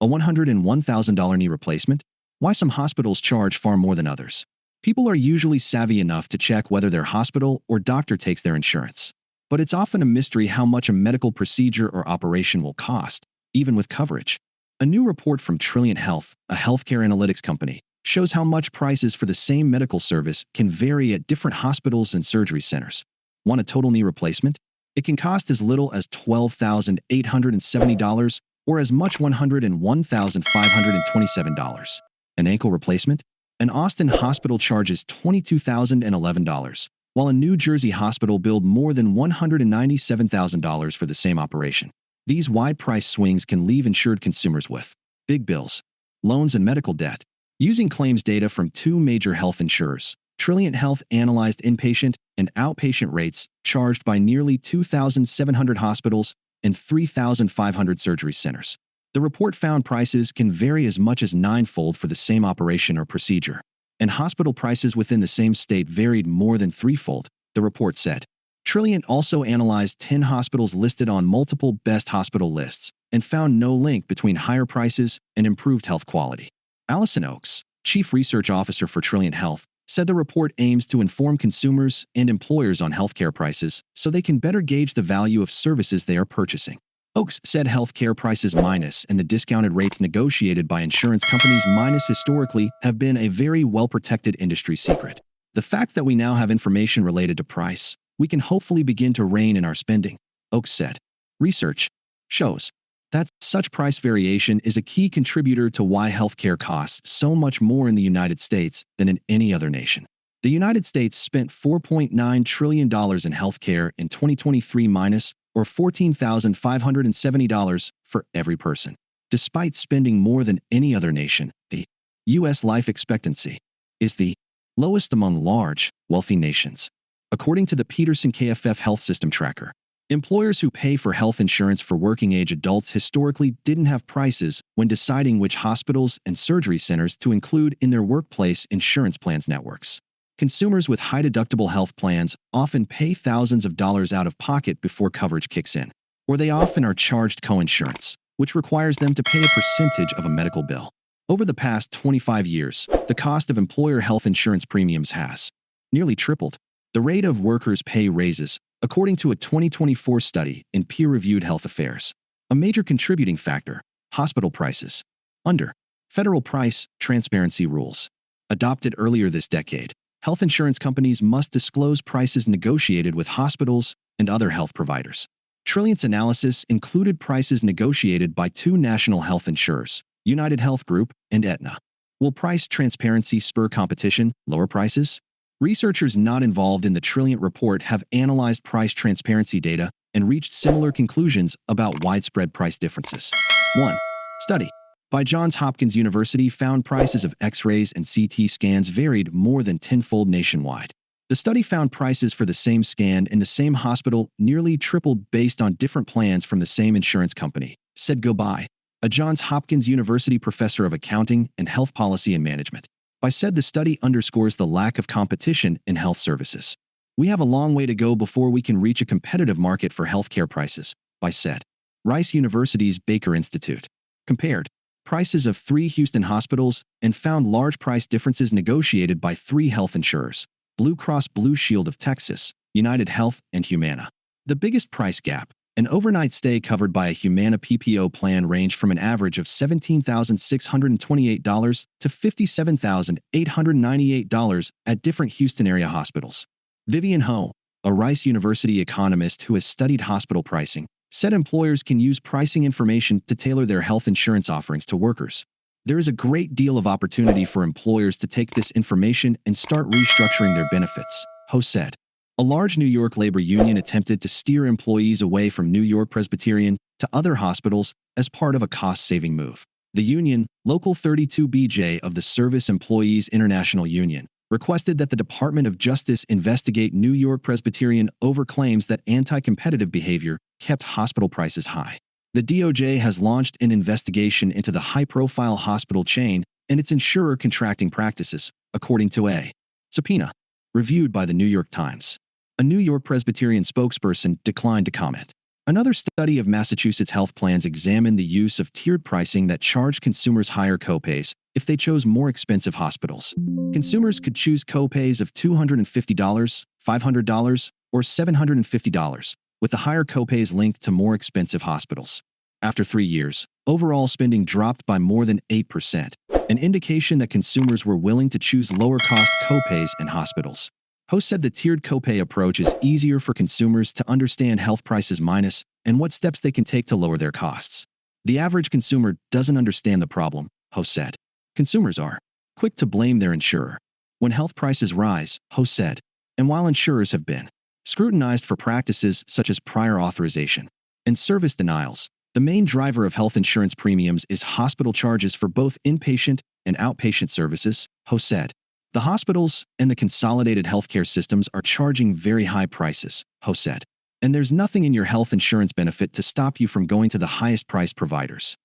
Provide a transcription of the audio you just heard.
A $101,000 knee replacement? Why some hospitals charge far more than others. People are usually savvy enough to check whether their hospital or doctor takes their insurance. But it's often a mystery how much a medical procedure or operation will cost, even with coverage. A new report from Trilliant Health, a healthcare analytics company, shows how much prices for the same medical service can vary at different hospitals and surgery centers. Want a total knee replacement? It can cost as little as $12,870 or as much $101,527. An ankle replacement? An Austin hospital charges $22,011, while a New Jersey hospital billed more than $197,000 for the same operation. These wide price swings can leave insured consumers with big bills, loans, and medical debt. Using claims data from two major health insurers, Trilliant Health analyzed inpatient and outpatient rates charged by nearly 2,700 hospitals and 3,500 surgery centers. The report found prices can vary as much as ninefold for the same operation or procedure, and hospital prices within the same state varied more than threefold, the report said. Trilliant also analyzed 10 hospitals listed on multiple best hospital lists and found no link between higher prices and improved health quality. Allison Oakes, Chief Research Officer for Trilliant Health, said the report aims to inform consumers and employers on healthcare prices so they can better gauge the value of services they are purchasing. Oakes said healthcare prices minus and the discounted rates negotiated by insurance companies minus historically have been a very well-protected industry secret. The fact that we now have information related to price, we can hopefully begin to rein in our spending, Oakes said. Research shows that such price variation is a key contributor to why healthcare costs so much more in the United States than in any other nation. The United States spent $4.9 trillion in healthcare in 2023 minus or $14,570 for every person. Despite spending more than any other nation, the U.S. life expectancy is the lowest among large, wealthy nations. According to the Peterson KFF Health System Tracker, employers who pay for health insurance for working-age adults historically didn't have prices when deciding which hospitals and surgery centers to include in their workplace insurance plans networks. Consumers with high-deductible health plans often pay thousands of dollars out of pocket before coverage kicks in, or they often are charged coinsurance, which requires them to pay a percentage of a medical bill. Over the past 25 years, the cost of employer health insurance premiums has nearly tripled. The rate of workers' pay raises, according to a 2024 study in peer-reviewed Health Affairs. A major contributing factor, hospital prices. Under federal price transparency rules, adopted earlier this decade, health insurance companies must disclose prices negotiated with hospitals and other health providers. Trilliant's analysis included prices negotiated by two national health insurers, United Health Group and Aetna. Will price transparency spur competition, lower prices? Researchers not involved in the Trilliant report have analyzed price transparency data and reached similar conclusions about widespread price differences. 1. Study by Johns Hopkins University found prices of X-rays and CT scans varied more than tenfold nationwide. The study found prices for the same scan in the same hospital nearly tripled based on different plans from the same insurance company, said Gobai, a Johns Hopkins University professor of accounting and health policy and management. By said the study underscores the lack of competition in health services. We have a long way to go before we can reach a competitive market for healthcare prices, by said. Rice University's Baker Institute compared prices of 3 Houston hospitals and found large price differences negotiated by 3 health insurers, Blue Cross Blue Shield of Texas, United Health, and Humana. The biggest price gap, an overnight stay covered by a Humana PPO plan, ranged from an average of $17,628 to $57,898 at different Houston area hospitals. Vivian Ho, a Rice University economist who has studied hospital pricing, said employers can use pricing information to tailor their health insurance offerings to workers. There is a great deal of opportunity for employers to take this information and start restructuring their benefits, Ho said. A large New York labor union attempted to steer employees away from New York Presbyterian to other hospitals as part of a cost-saving move. The union, Local 32BJ of the Service Employees International Union, requested that the Department of Justice investigate New York Presbyterian over claims that anti-competitive behavior kept hospital prices high. The DOJ has launched an investigation into the high-profile hospital chain and its insurer contracting practices, according to a subpoena reviewed by the New York Times. A New York Presbyterian spokesperson declined to comment. Another study of Massachusetts health plans examined the use of tiered pricing that charged consumers higher copays if they chose more expensive hospitals. Consumers could choose copays of $250, $500, or $750, with the higher copays linked to more expensive hospitals. After 3 years, overall spending dropped by more than 8%, an indication that consumers were willing to choose lower-cost copays in hospitals. Ho said the tiered copay approach is easier for consumers to understand health prices minus and what steps they can take to lower their costs. The average consumer doesn't understand the problem, Ho said. Consumers are quick to blame their insurer when health prices rise, Ho said. And while insurers have been scrutinized for practices such as prior authorization and service denials, the main driver of health insurance premiums is hospital charges for both inpatient and outpatient services, Ho said. The hospitals and the consolidated healthcare systems are charging very high prices, Ho said. And there's nothing in your health insurance benefit to stop you from going to the highest priced providers.